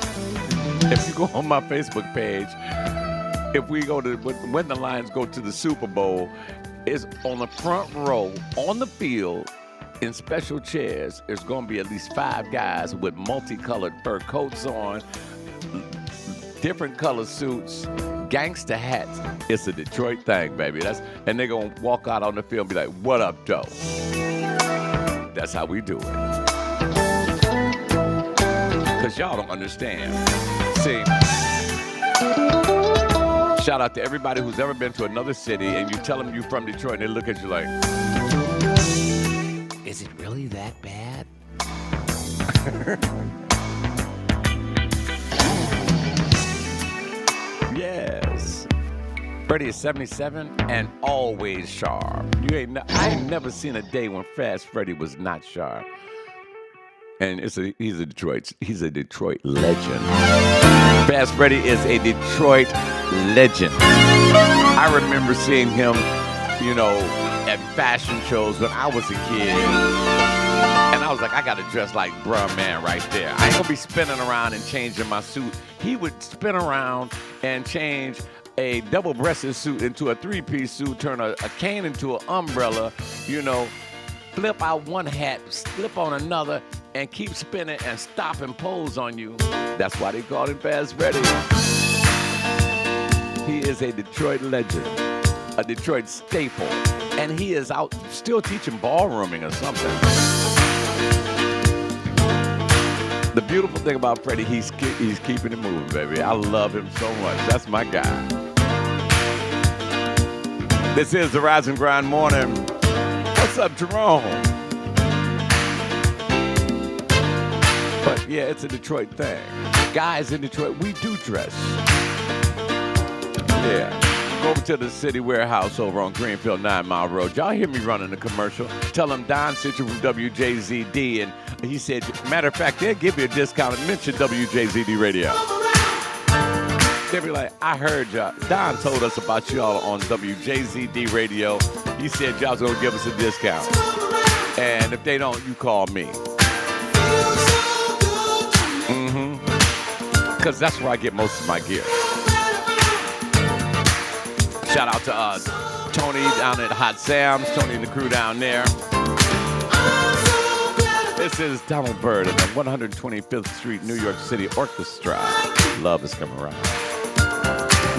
If you go on my Facebook page, if we go to, when the Lions go to the Super Bowl, is on the front row, on the field, in special chairs, there's going to be at least 5 guys with multicolored fur coats on, different color suits, gangster hats. It's a Detroit thing, baby. And they're going to walk out on the field and be like, what up, Joe? That's how we do it. Because y'all don't understand. See, shout out to everybody who's ever been to another city and you tell them you're from Detroit and they look at you like, is it really that bad? Yes. Freddie is 77 and always sharp. I ain't never seen a day when Fast Freddie was not sharp. And he's a Detroit legend. Fast Freddie is a Detroit legend. I remember seeing him, at fashion shows when I was a kid. And I was like, I got to dress like bruh man right there. I ain't going to be spinning around and changing my suit. He would spin around and change a double-breasted suit into a three-piece suit, turn a cane into an umbrella, you know, flip out one hat, slip on another, and keep spinning and stop and pose on you. That's why they call him Fast Freddy. He is a Detroit legend, a Detroit staple, and he is out still teaching ballrooming or something. The beautiful thing about Freddie, he's keeping it moving, baby. I love him so much. That's my guy. This is the Rise and Grind Morning. What's up, Jerome? But yeah, it's a Detroit thing. Guys in Detroit, we do dress. Yeah. Go over to the city warehouse over on Greenfield 9 Mile Road. Y'all hear me running the commercial. Tell them Don sent you from WJZD, and he said, matter of fact, they'll give you a discount and mention WJZD Radio. They'll be like, I heard y'all. Don told us about y'all on WJZD Radio. He said y'all's gonna give us a discount. And if they don't, you call me. Because that's where I get most of my gear. Shout out to Tony down at Hot Sam's, Tony and the crew down there. This is Donald Byrd at the 125th Street New York City Orchestra. Love is coming around.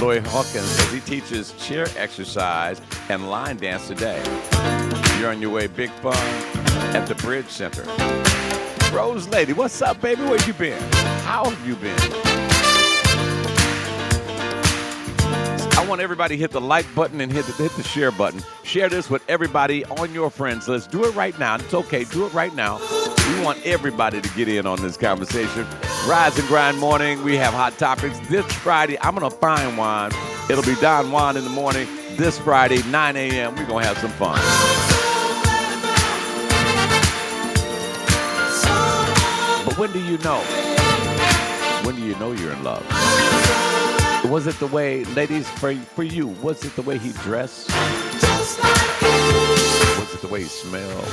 Lloyd Hawkins says he teaches chair exercise and line dance today. You're on your way, big fun at the Bridge Center. Rose Lady, what's up, baby? Where you been? How have you been? I want everybody to hit the like button and hit the share button. Share this with everybody on your friends list. Do it right now. It's okay. Do it right now. We want everybody to get in on this conversation. Rise and Grind Morning. We have hot topics. This Friday, I'm going to find Juan. It'll be Don Juan in the morning. This Friday, 9 a.m. We're going to have some fun. But when do you know? When do you know you're in love? Was it the way, ladies, for you, was it the way he dressed? Was it the way he smelled?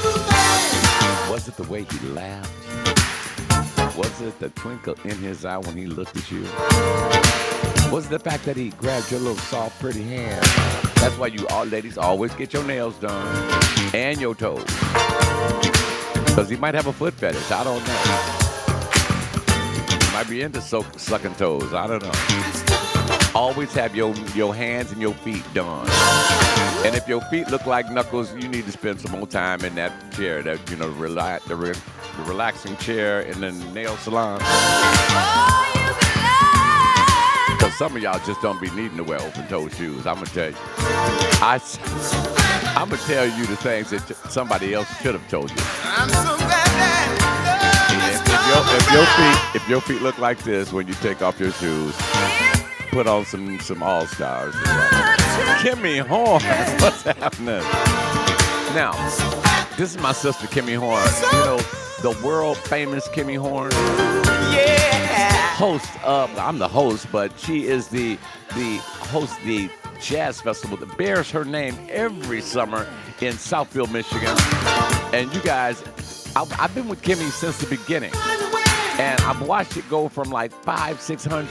Was it the way he laughed? Was it the twinkle in his eye when he looked at you? Was it the fact that he grabbed your little soft, pretty hand? That's why you all ladies always get your nails done and your toes. Because he might have a foot fetish. I don't know. He might be into sucking toes. I don't know. Always have your hands and your feet done. And if your feet look like knuckles, you need to spend some more time in that chair, that the relaxing chair in the nail salon. Because some of y'all just don't be needing to wear open-toe shoes. I'm gonna tell you. I'm gonna tell you the things that somebody else should have told you. I'm so glad that if your feet look like this when you take off your shoes, put on some All-Stars. Kimmy Horn, what's happening? Now, this is my sister Kimmy Horn. You know, the world famous Kimmy Horn. Yeah. Host of, I'm the host, but she is the host of the jazz festival that bears her name every summer in Southfield, Michigan. And you guys, I've been with Kimmy since the beginning. And I've watched it go from like 500-600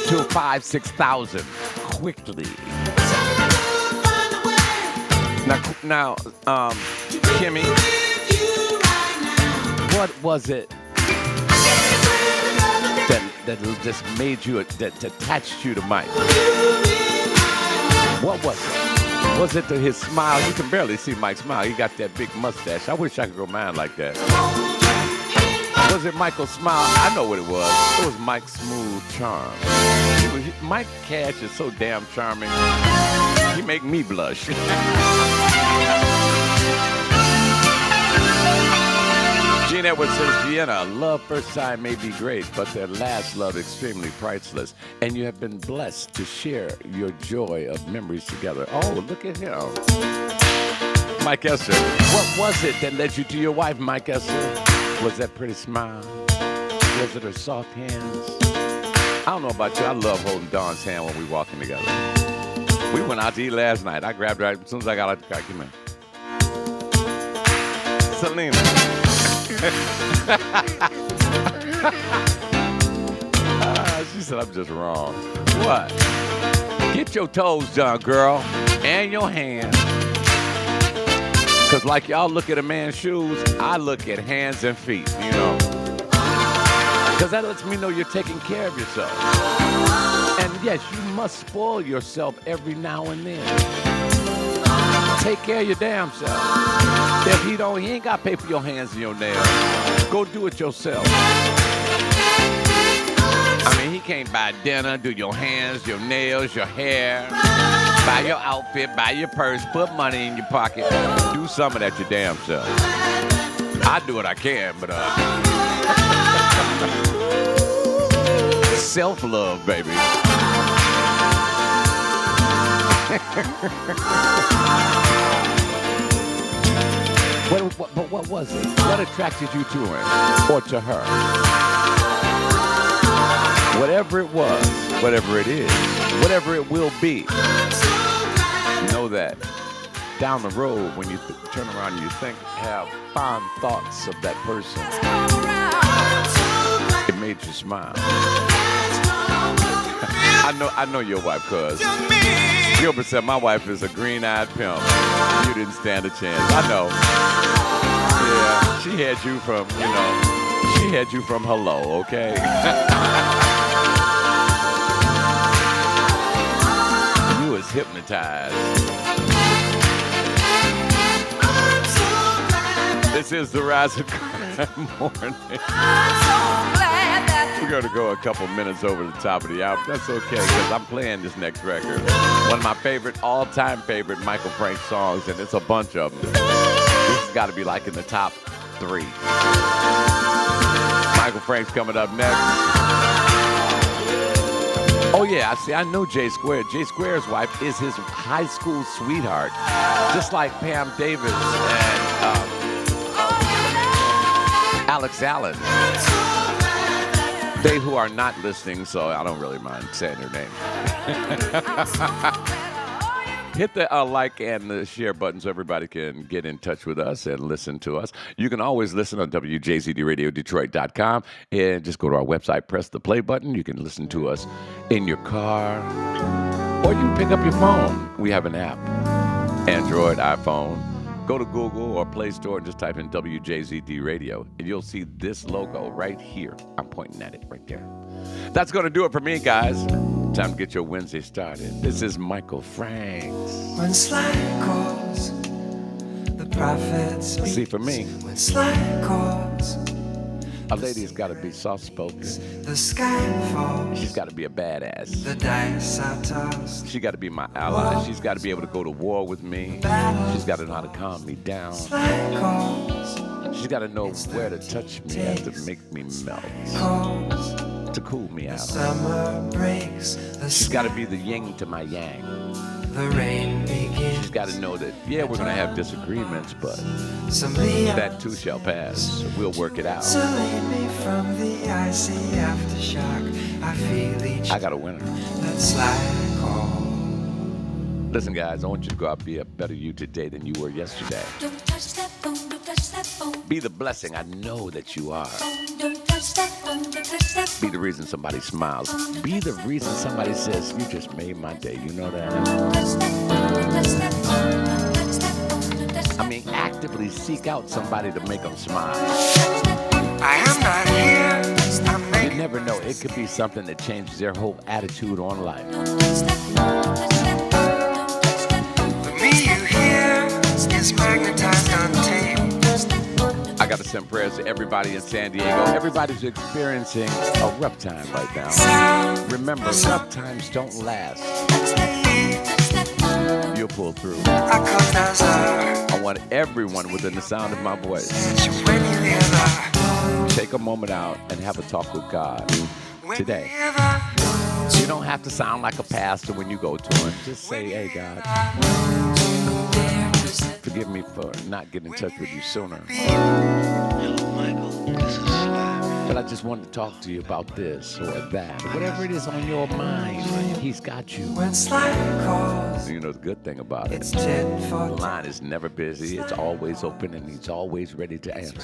to 5,000-6,000 quickly. Now, Kimmy, what was it that just made you, that attached you to Mike? What was it? Was it his smile? You can barely see Mike's smile. He got that big mustache. I wish I could grow mine like that. Was it Michael's smile? I know what it was. It was Mike's smooth charm. Mike Cash is so damn charming. He make me blush. Gene Edwards says, Vienna, love first time may be great, but their last love extremely priceless. And you have been blessed to share your joy of memories together. Oh, look at him. Mike Esther, what was it that led you to your wife, Mike Esther? Was that pretty smile? Was it her soft hands? I don't know about you. I love holding Dawn's hand when we walking together. We went out to eat last night. I grabbed her as soon as I got out the car. Come here. Selena. She said, I'm just wrong. What? Get your toes done, girl, and your hands. Because like y'all look at a man's shoes, I look at hands and feet, you know. Because that lets me know you're taking care of yourself. And yes, you must spoil yourself every now and then. Take care of your damn self. If he ain't got to pay for your hands and your nails. Go do it yourself. I mean, he can't buy dinner, do your hands, your nails, your hair, buy your outfit, buy your purse, put money in your pocket. Do some of that your damn self. I do what I can, but self-love, baby. What was it? What attracted you to him or to her? Whatever it was, whatever it is, whatever it will be, know that down the road when you turn around and you have fond thoughts of that person, it made you smile. I know your wife, cuz Gilbert said my wife is a green-eyed pimp. You didn't stand a chance. I know. Yeah, she had you from, she had you from hello, okay? You was hypnotized. This is the Rise of Grind Morning. We're going to go a couple minutes over the top of the hour. That's okay, because I'm playing this next record. One of my all-time favorite Michael Frank songs, and it's a bunch of them. This has got to be like in the top 3. Michael Frank's coming up next. Oh, yeah, I know Jay Square. Jay Square's wife is his high school sweetheart, just like Pam Davis and Alex Allen. They who are not listening, so I don't really mind saying their name. Hit the like and the share button so everybody can get in touch with us and listen to us. You can always listen on WJZDRadioDetroit.com and just go to our website, press the play button. You can listen to us in your car or you can pick up your phone. We have an app, Android, iPhone. Go to Google or Play Store and just type in WJZD Radio, and you'll see this logo right here. I'm pointing at it right there. That's going to do it for me, guys. Time to get your Wednesday started. This is Michael Franks. When slack calls, the prophets speak. See, for me, When slack calls, a lady's got to be soft-spoken. the sky falls. She's got to be a badass. The dice are tossed. She got to be my ally. She's got to be able to go to war with me. She's got to know how to calm me down. Slack calls, She's got to know where to touch me and to make me melt, calls. to cool me out. Summer breaks. The She's got to be the yin to my yang. The rain begins. She's got to know that, yeah, we're going to have disagreements, but Some Leo that too shall pass. We'll work it out. isolate me from the icy aftershock. I feel each I got a winner. that slack call. Listen, guys, I want you to go out and be a better you today than you were yesterday. Don't touch that phone, don't touch that phone. Be the blessing I know that you are. Don't touch that phone, don't touch that Be phone. the reason somebody smiles. Be the reason somebody says, you just made my day. You know that? Don't touch that phone, don't touch that phone. Don't touch that phone, don't touch that I mean, actively seek out somebody to make them smile. I am not here. I'm You making never know. It could be something that changes their whole attitude on life. Don't touch that phone, don't touch that phone. Don't touch that phone. the me you hear is magnetized on tape. I got to send prayers to everybody in San Diego. Everybody's experiencing a rough time right now. Remember, rough times don't last. You'll pull through. I want everyone within the sound of my voice. Take a moment out and have a talk with God today. You don't have to sound like a pastor when you go to him. Just say, hey, God, forgive me for not getting in touch with you sooner. Hello, Michael. This is Slav. but I just wanted to talk to you about this or that. Whatever it is on your mind, he's got you. When slide calls, You know the good thing about it, it's tit for the tat. line is never busy. It's always open, and he's always ready to answer.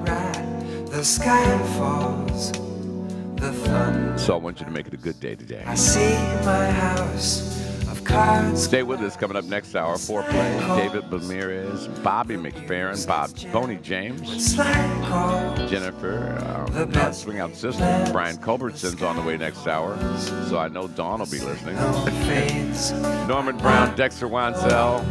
Right, the sky falls, the thunder. So I want you to make it a good day today. I see my house of cards. Stay with us. Coming up next hour, Foreplay, David Ramirez, Bobby McFerrin, Boney James, Slide calls, Jennifer, Swing Out Sister, Brian Culbertson's on the way next hour, so I know Dawn will be listening. the fades, Norman Brown, Dexter Wansell,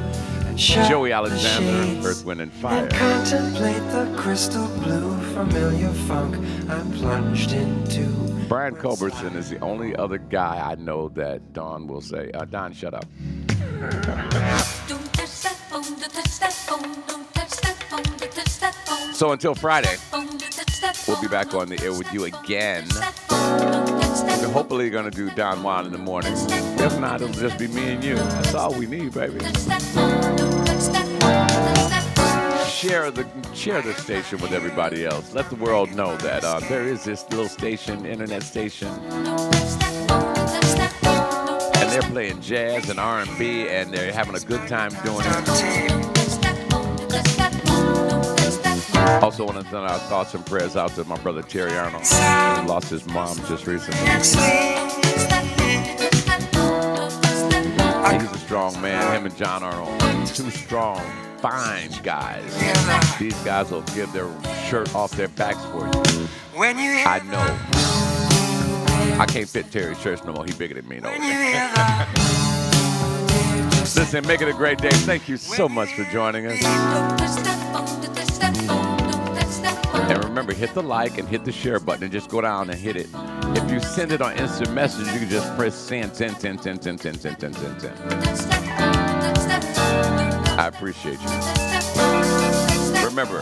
and shut Joey the Alexander, shades, Earth, Wind, and Fire. and contemplate the crystal blue familiar funk I'm plunged into. Brian Culbertson is the only other guy I know that Dawn will say, Don, shut up. Don't touch that phone, don't touch that phone, don't touch that phone, don't touch that phone. So until Friday, Don't touch that we'll be phone, back on the air with you again. touch that phone, don't touch that We're hopefully going to do Don Juan in the morning. If not, it'll just be me and you. That's all we need, baby. phone, don't touch that phone, don't touch that phone. Share the station with everybody else. Let the world know that there is this little station, internet station, and they're playing jazz and R&B, and they're having a good time doing it. Also want to send our thoughts and prayers out to my brother Terry Arnold, who lost his mom just recently. He's a strong man. Him and John Arnold, two strong, fine guys. These guys will give their shirt off their backs for you. When you hear I know. I can't fit Terry's shirts no more. He's bigger than me, though. Listen, make it a great day. Thank you so much for joining us. And remember, hit the like and hit the share button and just go down and hit it. If you send it on instant message, you can just press send. I appreciate you. Remember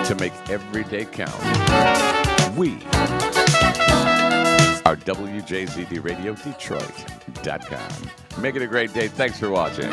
to make every day count. We are WJZD Radio Detroit.com. Make it a great day. Thanks for watching.